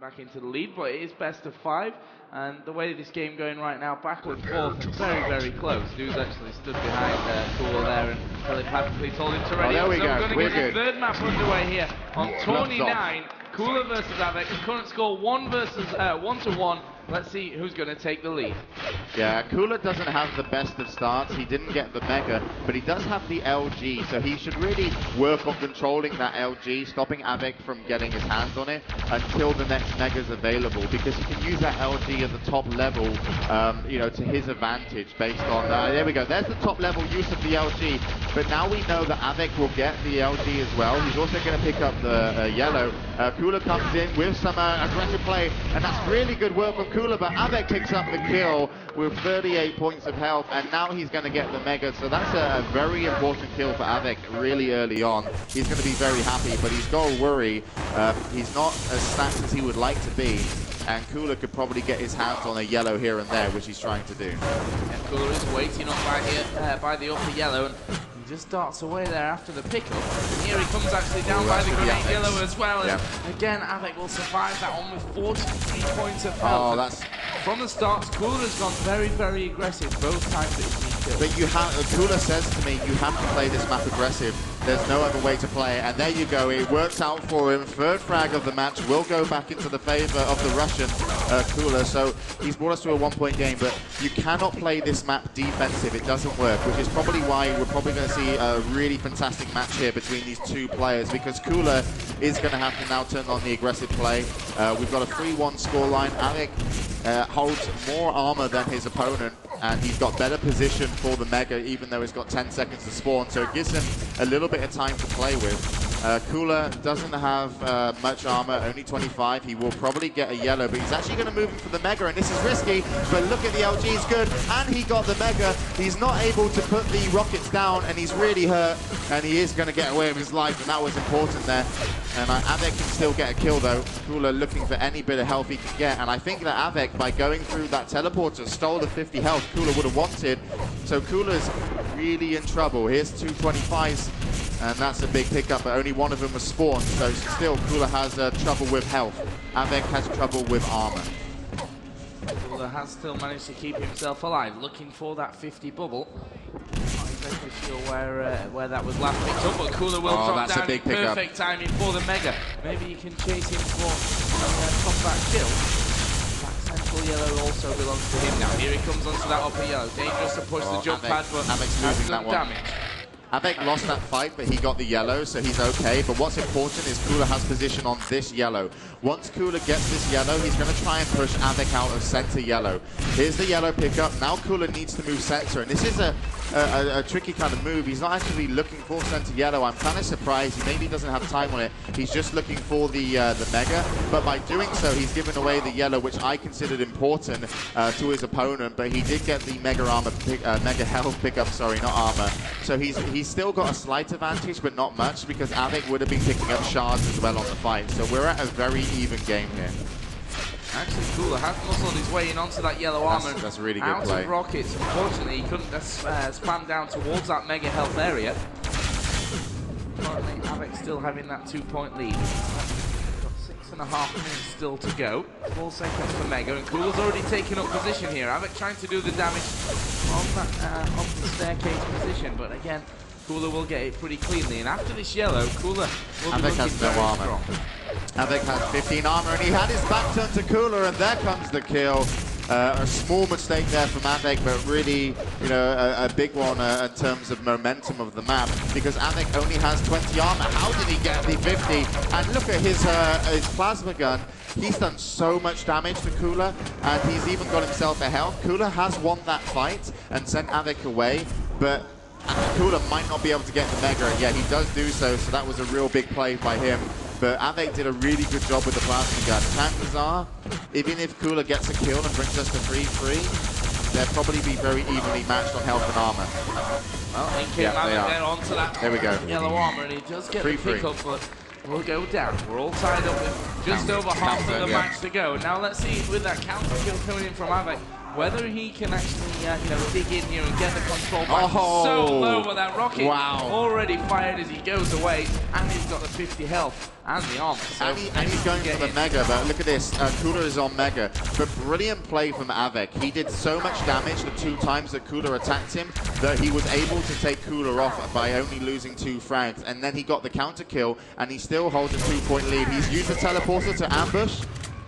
back into the lead, but it is best of 5, and the way this game going right now, backward, forth, and very, very close. Dude's actually stood behind Cooler there and telepathically told him to ready. There we go. We're going to get the third map underway here on 29. Cooler versus Av3k. The current score 1 to 1. Let's see who's going to take the lead. Yeah, Cooler doesn't have the best of starts. He didn't get the Mega, but he does have the LG, so he should really work on controlling that LG, stopping Av3k from getting his hands on it until the next Mega's available, because he can use that LG at the top level, you know, to his advantage based on, there we go, there's the top level use of the LG, but now we know that Av3k will get the LG as well. He's also going to pick up the yellow. Cooler comes in with some aggressive play, and that's really good work from Cooler, but Av3k picks up the kill with 38 points of health, and now he's going to get the Mega, so that's a very important kill for Av3k really early on. He's going to be very happy, but he's got to worry. He's not as stacked as he would like to be, and Cooler could probably get his hands on a yellow here and there, which he's trying to do. Yeah, Cooler is waiting up by the upper yellow, and he just darts away there after the pickup. And here he comes actually down by the grenade yellow as well. And again, Av3k will survive that one with 43 points of health. Oh, that's... From the start, Cooler's gone very, very aggressive both times that he's been killed. But you have, Cooler says to me, you have to play this map aggressive. There's no other way to play it, and there you go. It works out for him. Third frag of the match will go back into the favor of the Russian Cooler. So he's brought us to a 1-point game, but you cannot play this map defensive. It doesn't work, which is probably why we're probably going to see a really fantastic match here between these two players, because Cooler is going to have to now turn on the aggressive play. We've got a 3-1 scoreline. Av3k holds more armor than his opponent, and he's got better position for the Mega, even though he's got 10 seconds to spawn, so it gives him a little bit of time to play with. Cooler doesn't have much armor, only 25. He will probably get a yellow, but he's actually going to move him for the Mega, and this is risky, but look at the LG, he's good, and he got the Mega. He's not able to put the rockets down, and he's really hurt, and he is going to get away with his life, and that was important there. And Av3k can still get a kill though. Cooler looking for any bit of health he can get, and I think that Av3k, by going through that teleporter, stole the 50 health Cooler would have wanted. So Cooler's really in trouble. Here's 225s, and that's a big pickup, but only one of them was spawned, so still Cooler has trouble with health. Avek has trouble with armor. Cooler has still managed to keep himself alive, looking for that 50 bubble. Not exactly sure where that was last picked up, but Cooler will drop down in perfect timing for the Mega. Maybe you can chase him for a combat kill. That central yellow also belongs to him now. Here he comes onto that upper yellow. Dangerous to push the jump pad, but has done damage. Av3k lost that fight, but he got the yellow, so he's okay. But what's important is Cooler has position on this yellow. Once Cooler gets this yellow, he's going to try and push Av3k out of center yellow. Here's the yellow pickup. Now Cooler needs to move center, and this is a tricky kind of move. He's not actually looking for center yellow. I'm kind of surprised. He maybe doesn't have time on it. He's just looking for the Mega, but by doing so, he's given away the yellow, which I considered important to his opponent. But he did get the Mega armor, Mega health pickup. Sorry, not armor. So he's still got a slight advantage, but not much, because Av3k would have been picking up shards as well on the fight. So we're at a very even game here. Actually, Cooler has muscled his way in onto that yellow armor. That's really good out play. Of rockets. Unfortunately, he couldn't spam down towards that Mega health area. Currently, Av3k still having that 2-point lead. Got 6.5 minutes still to go. 4 seconds for Mega, and Cooler's already taken up position here. Av3k trying to do the damage on that up the staircase position, but again, Cooler will get it pretty cleanly. And after this yellow, Cooler will be looking very strong. Av3k has 15 armor, and he had his back turned to Cooler, and there comes the kill. A small mistake there from Av3k, but really, you know, a big one in terms of momentum of the map, because Av3k only has 20 armor. How did he get the 50? And look at his plasma gun. He's done so much damage to Cooler, and he's even got himself a health. Cooler has won that fight and sent Av3k away, but Cooler might not be able to get the Mega, and yeah, he does do so, so that was a real big play by him. But Av3k did a really good job with the plasma gun. Chances are, even if Cooler gets a kill and brings us to 3-3, they'll probably be very evenly matched on health and armor. Well, in came Av3k there onto that yellow armor, and he does get the pickup, but we'll go down. We're all tied up with just over half of the match to go. Now let's see, with that counter kill coming in from Av3k, Whether he can actually, you know, dig in here and get the control back. So low with that rocket. Wow. Already fired as he goes away, and he's got the 50 health and the armor. So and he's going for the Mega, but look at this. Cooler is on Mega. But brilliant play from Av3k. He did so much damage the 2 times that Cooler attacked him that he was able to take Cooler off by only losing 2 frags. And then he got the counter kill, and he still holds a 2-point lead. He's used the teleporter to ambush.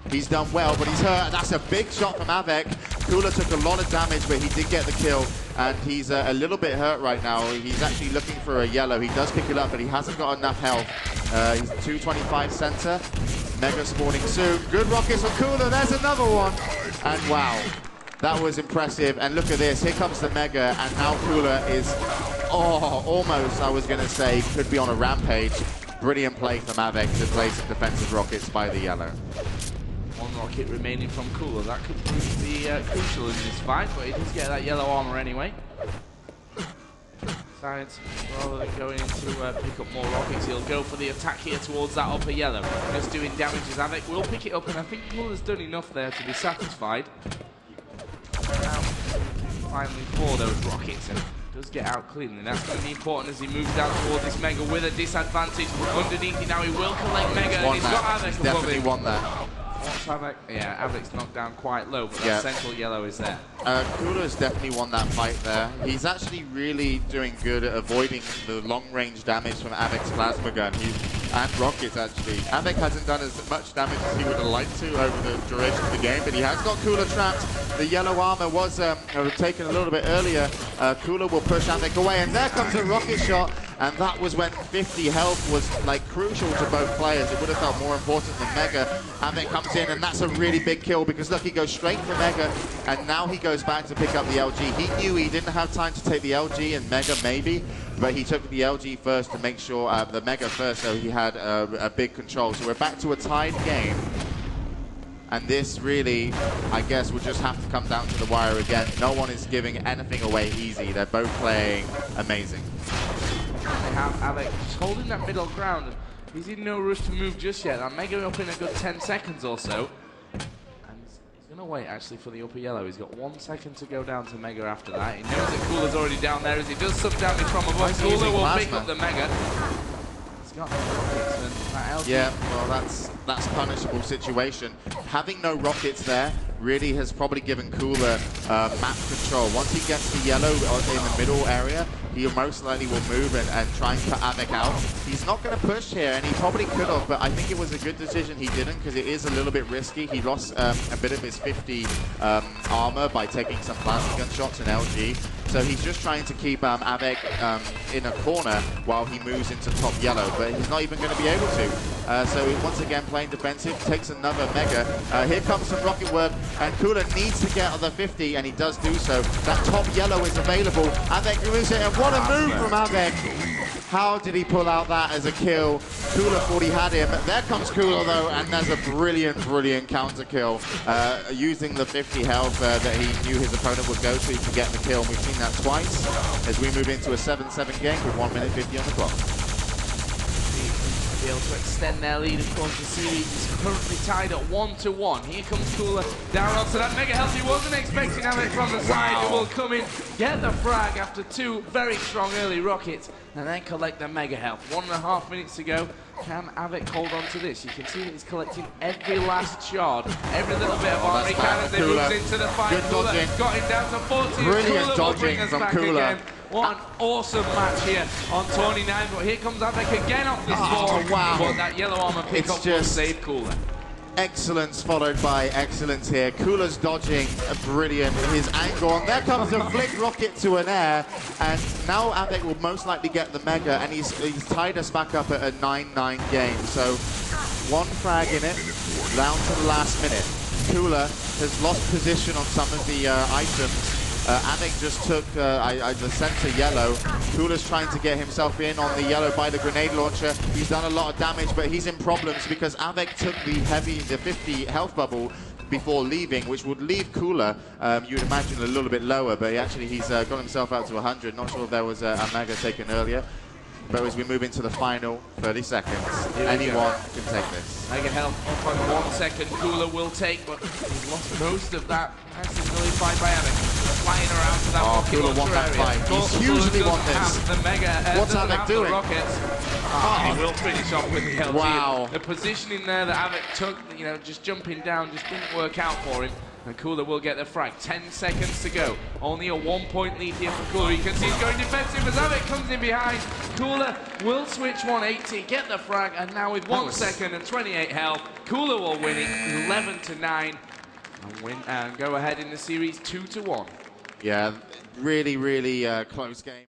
He's done well, but he's hurt. That's a big shot from Av3k. Cooler took a lot of damage, but he did get the kill, and he's a little bit hurt right now. He's actually looking for a yellow. He does pick it up, but he hasn't got enough health. He's 225 center. Mega spawning soon. Good rockets from Cooler. There's another one. And wow, that was impressive. And look at this. Here comes the Mega, and now Cooler is, almost, I was going to say, could be on a rampage. Brilliant play from Av3k to play some defensive rockets by the yellow. 1 rocket remaining from Cooler. That could prove to be crucial in this fight, but he does get that yellow armor anyway. Decides, rather than going in to pick up more rockets, he'll go for the attack here towards that upper yellow. Just doing damage as Av3k will pick it up, and I think Cooler's done enough there to be satisfied. Now, finally for those rockets, and does get out cleanly. That's going to be important as he moves down towards this Mega with a disadvantage. Underneath it now, he will collect Mega, and he's got Av3k above him. Definitely won that. Av3k, yeah, Av3k's knocked down quite low, but that central yellow is there. Cooler's definitely won that fight there. He's actually really doing good at avoiding the long-range damage from Av3k's plasma gun. And rockets, actually. Av3k hasn't done as much damage as he would have liked to over the duration of the game, but he has got Cooler trapped. The yellow armor was taken a little bit earlier. Cooler will push Av3k away, and there comes a rocket shot. And that was when 50 health was like crucial to both players. It would have felt more important than Mega. Av3k comes in, and that's a really big kill because look, he goes straight for Mega, and now he goes back to pick up the LG. He knew he didn't have time to take the LG and Mega maybe, but he took the LG first to make sure, the Mega first, so he had a big control. So we're back to a tied game. And this really, I guess, will just have to come down to the wire again. No one is giving anything away easy. They're both playing amazing. They have Av3k just holding that middle ground. He's in no rush to move just yet. That Mega up in a good 10 seconds or so. And he's going to wait, actually, for the upper yellow. He's got 1 second to go down to Mega after that. He knows that Cooler's already down there as he does some damage from above. Cooler will pick up the Mega. He's got rockets and that LG. Yeah, well, that's punishable situation. Having no rockets there really has probably given Cooler map control. Once he gets the yellow in the middle area, he most likely will move and try and cut Av3k out. He's not going to push here, and he probably could have, but I think it was a good decision he didn't, because it is a little bit risky. He lost a bit of his 50 armor by taking some plasma gun shots in LG. So he's just trying to keep Av3k in a corner while he moves into top yellow, but he's not even going to be able to. So he once again playing defensive, takes another Mega. Here comes some rocket work, and Cooler needs to get on the 50, and he does do so. That top yellow is available. Av3k moves it, and what a move from Av3k! How did he pull out that as a kill? Cooler thought he had him. There comes Cooler though, and there's a brilliant, brilliant counter kill. Using the 50 health that he knew his opponent would go to to get the kill. We've seen that twice as we move into a 7-7 game with 1 minute 50 on the clock. Be able to extend their lead, of course. The series is currently tied at 1-1. Here comes Cooler down onto that Mega health. He wasn't expecting Av3k from the side. He will come in, get the frag after 2 very strong early rockets, and then collect the Mega health. 1.5 minutes to go. Can Av3k hold on to this? You can see that he's collecting every last shard, every little bit of armor he can as he moves into the fight. Cooler got him down to 14. Brilliant dodging from Cooler. Again. What an awesome match here on 29, but here comes Av3k again off this ball. Wow. But that yellow armor pick up will save Cooler. Excellence followed by excellence here. Cooler's dodging, brilliant. His angle, and there comes a flick rocket to an air, and now Av3k will most likely get the Mega, and he's tied us back up at a 9-9 game. So 1 frag in it, down to the last minute. Cooler has lost position on some of the items. Av3k just took the center yellow. Cooler's trying to get himself in on the yellow by the grenade launcher. He's done a lot of damage, but he's in problems because Av3k took the 50 health bubble before leaving, which would leave Cooler, you'd imagine, a little bit lower, but he's got himself out to 100. Not sure if there was a Mega taken earlier. But as we move into the final 30 seconds, anyone can take this. Mega Health up on 1 second. Cooler will take, but he's lost most of that. Nicely nullified by Av3k. Flying around to that rocket Cooler won that fight. He's hugely won this. The Mega, what's Av3k doing? Rockets. He will finish off with the LG. Wow. The positioning there that Av3k took, you know, just jumping down, just didn't work out for him. And Cooler will get the frag. 10 seconds to go. Only a 1-point lead here for Cooler. You can see he's going defensive as Av3k comes in behind. Cooler will switch 180, get the frag, and now with 1 second and 28 health, Cooler will win it 11-9 and win and go ahead in the series 2-1. Yeah, really, really close game.